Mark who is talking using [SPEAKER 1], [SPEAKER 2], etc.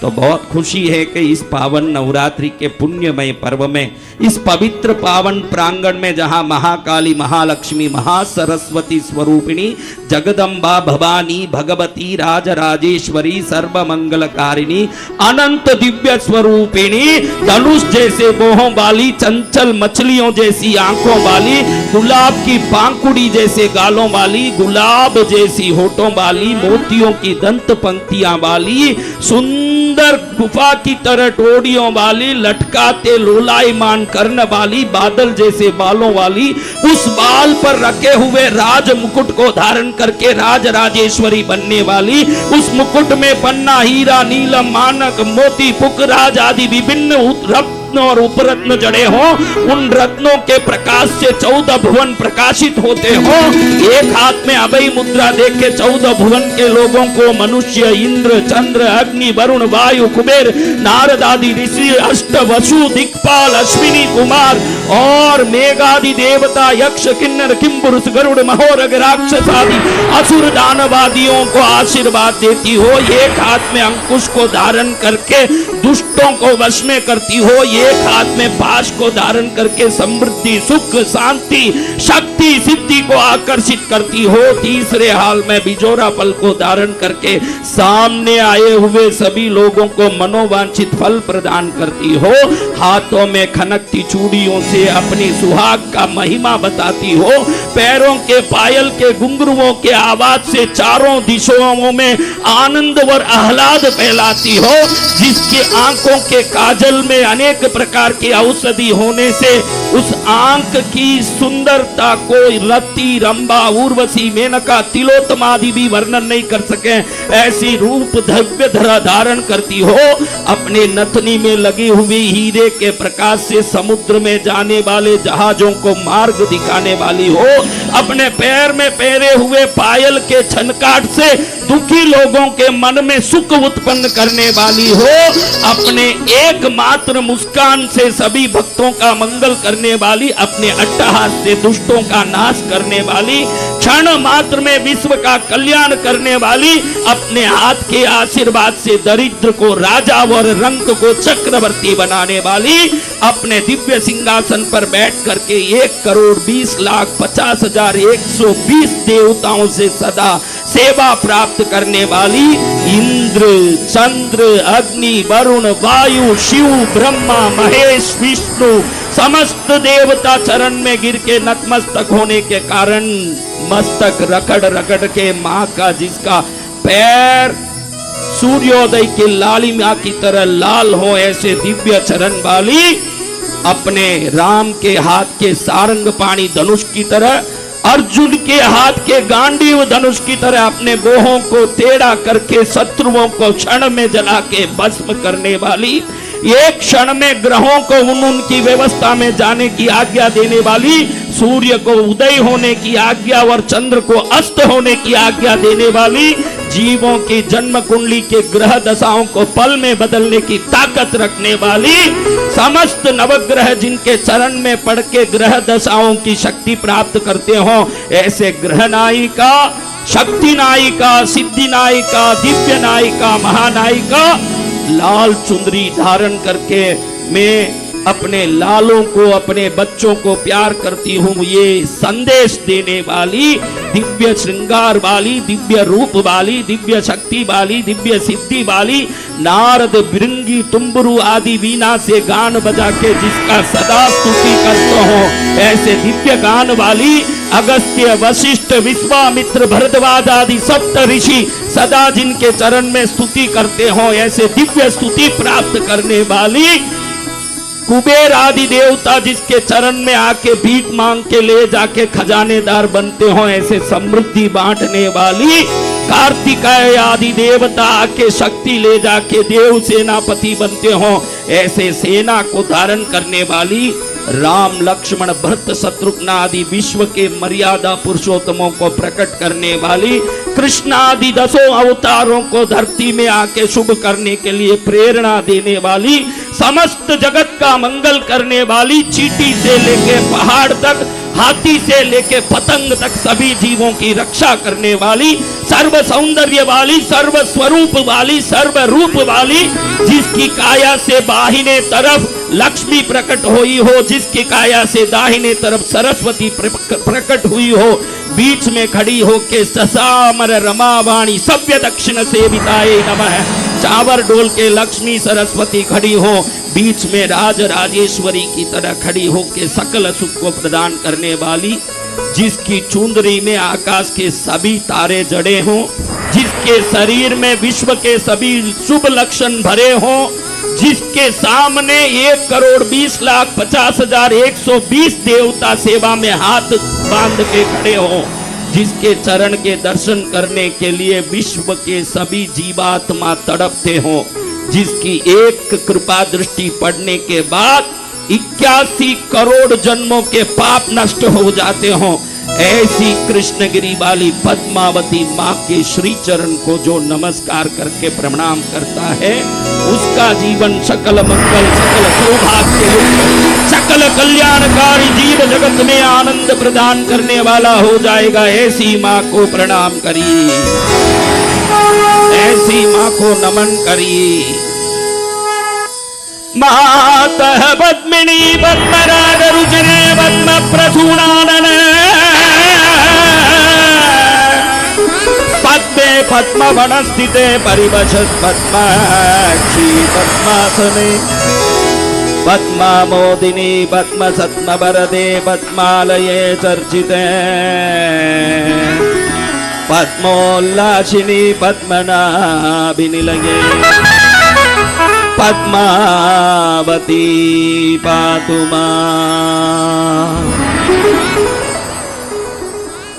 [SPEAKER 1] तो बहुत खुशी है कि इस पावन नवरात्रि के पुण्यमय पर्व में, इस पवित्र पावन प्रांगण में, जहां महाकाली, महालक्ष्मी, महासरस्वती स्वरूपिणी, जगदम्बा भवानी, भगवती, राजराजेश्वरी, सर्वमंगलकारिणी, अनंत दिव्य स्वरूपिणी, धनुष जैसे बोहों वाली, चंचल मछलियों जैसी आंखों वाली, गुलाब की पांकुड़ी जैसे गालों वाली, गुलाब जैसी होठों वाली, मोतियों की दंत पंक्तियां वाली, सुंदर गुफा की तरह टोड़ियों वाली, लटकाते लोलायमान करने वाली, बादल जैसे बालों वाली, उस बाल पर रखे हुए राज मुकुट को धारण करके राज राजेश्वरी बनने वाली, उस मुकुट में पन्ना, हीरा, नीलम, मानक, मोती, पुखराज आदि विभिन्न रत्न और उपरत्न जड़े हो, उन रत्नों के प्रकाश से 14 भुवन प्रकाशित होते हो। एक हाथ में अभय मुद्रा देके 14 भुवन के लोगों को, मनुष्य, इंद्र, चंद्र, अग्नि, वरुण, वायु, कुबेर, नारद आदि ऋषि, अष्ट वसु, दिक्पाल, अश्विनी कुमार और मेघादि देवता, यक्ष, किन्नर, किंपुरुष, गरुड़, महोरग, राक्षस आदि असुर दानवादियों को आशीर्वाद देती हो। एक हाथ में अंकुश को धारण करके दुष्टों को वश में करती हो। एक हाथ में पाश को धारण करके समृद्धि, सुख, शांति, शक्ति, सिद्धि को आकर्षित करती हो। तीसरे हाल में बिजोरा फल को धारण करके सामने आए हुए सभी लोगों को मनोवांछित फल प्रदान करती हो। हाथों में खनकती चूड़ियों से अपनी सुहाग का महिमा बताती हो। पैरों के पायल के घुंघरुओं के आवाज से चारों दिशाओं में आनंद और आह्लाद फैलाती हो। जिसकी आंखों के काजल में अनेक प्रकार की औषधि होने से उस आंख की सुंदरता को रति, रंभा, उर्वशी, मेनका, तिलोत्तमा आदि भी वर्णन नहीं कर सके, ऐसी रूप धव्य धरा धारण करती हो। अपने नथनी में लगी हुई हीरे के प्रकाश से समुद्र में जाने वाले जहाजों को मार्ग दिखाने वाली हो। अपने पैर में पहरे हुए पायल के छनकाट से दुखी लोगों के मन में सुख उत्पन्न करने वाली हो। अपने एकमात्र मुस्कान से सभी भक्तों का मंगल करने वाली, अपने अट्टहास से दुष्टों का नाश करने वाली, क्षण मात्र में विश्व का कल्याण करने वाली, अपने हाथ के आशीर्वाद से दरिद्र को राजा और रंक को चक्रवर्ती बनाने वाली, अपने दिव्य सिंहासन पर बैठ करके 1,50,50,120 देवताओं से सदा सेवा प्राप्त करने वाली, इंद्र, चंद्र, अग्नि, वरुण, वायु, शिव, ब्रह्मा, महेश, विष्णु समस्त देवता चरण में गिर के नतमस्तक होने के कारण मस्तक रगड़ रगड़ के मां का, जिसका पैर सूर्योदय की लालिमा की तरह लाल हो, ऐसे दिव्य चरण वाली, अपने राम के हाथ के सारंग पाणी धनुष की तरह, अर्जुन के हाथ के गांडीव धनुष की तरह अपने बोहों को टेढ़ा करके शत्रुओं को क्षण में जला के भस्म करने वाली, एक क्षण में ग्रहों को उनकी व्यवस्था में जाने की आज्ञा देने वाली, सूर्य को उदय होने की आज्ञा और चंद्र को अस्त होने की आज्ञा देने वाली, जीवों की जन्म कुंडली के ग्रह दशाओं को पल में बदलने की ताकत रखने वाली, समस्त नवग्रह जिनके चरण में पड़ के ग्रह दशाओं की शक्ति प्राप्त करते हो, ऐसे ग्रह नायिका, शक्ति नायिका, सिद्धि नायिका, दिव्य नायिका, महानायिका, लाल चुंदरी धारण करके मैं अपने लालों को, अपने बच्चों को प्यार करती हूँ, ये संदेश देने वाली, दिव्य श्रृंगार वाली, दिव्य रूप वाली, दिव्य शक्ति वाली, दिव्य सिद्धि वाली, नारद, भृंगी, तुम्बरू आदि वीणा से गान बजा के जिसका सदा स्तुति करते हो, ऐसे दिव्य गान वाली, अगस्त्य, वशिष्ठ, विश्वामित्र, भरद्वाज आदि सप्त ऋषि सदा जिनके चरण में स्तुति करते हो, ऐसे दिव्य स्तुति प्राप्त करने वाली, कुबेर आदि देवता जिसके चरण में आके भीख मांग के ले जाके खजानेदार बनते हो, ऐसे समृद्धि बांटने वाली, कार्तिकेय आदि देवता आके शक्ति ले जाके देव सेनापति बनते हो, ऐसे सेना को धारण करने वाली, राम, लक्ष्मण, भरत, शत्रुघ्न आदि विश्व के मर्यादा पुरुषोत्तमों को प्रकट करने वाली, कृष्ण आदि 10 अवतारों को धरती में आके शुभ करने के लिए प्रेरणा देने वाली, समस्त जगत का मंगल करने वाली, चींटी से लेके पहाड़ तक हाथी से लेके पतंग तक सभी जीवों की रक्षा करने वाली, सर्व सौंदर्य वाली, सर्व स्वरूप वाली, सर्व रूप वाली, जिसकी काया से बाहिने तरफ लक्ष्मी प्रकट हुई हो, जिसकी काया से दाहिने तरफ सरस्वती प्रकट हुई हो, बीच में खड़ी हो के ससामर रमावाणी सव्य दक्षिण सेविताये नमः, चावर डोल के लक्ष्मी सरस्वती खड़ी हो, बीच में राज राजेश्वरी की तरह खड़ी हो के सकल सुख को प्रदान करने वाली, जिसकी चुंदरी में आकाश के सभी तारे जड़े हों, जिसके शरीर में विश्व के सभी शुभ लक्षण भरे हों, जिसके सामने 1,20,50,120 देवता सेवा में हाथ बांध के खड़े हों, जिसके चरण के दर्शन करने के लिए विश्व के सभी जीवात्मा तड़पते हों, जिसकी एक कृपा दृष्टि पड़ने के बाद 81 करोड़ जन्मों के पाप नष्ट हो जाते हों, ऐसी कृष्णगिरी वाली पद्मावती माँ के श्री चरण को जो नमस्कार करके प्रणाम करता है, उसका जीवन सकल मंगल, सकल सौभाग्य, सकल कल्याणकारी, जीव जगत में आनंद प्रदान करने वाला हो जाएगा। ऐसी माँ को प्रणाम करिए, ऐसी माँ को नमन करिए। मातः पद्मिनी पद्मराग रुचिरे पद्म प्रसूनानन पद्मे पद्म वनस्थिते परिवशत् पद्माक्षी पद्मासने पद्मामोदिनी पद्मसत्म वरदे पद्मालये चर्चिते पद्मोल्लासिनी पद्मनाभिनिलये पद्मावती पातु मां।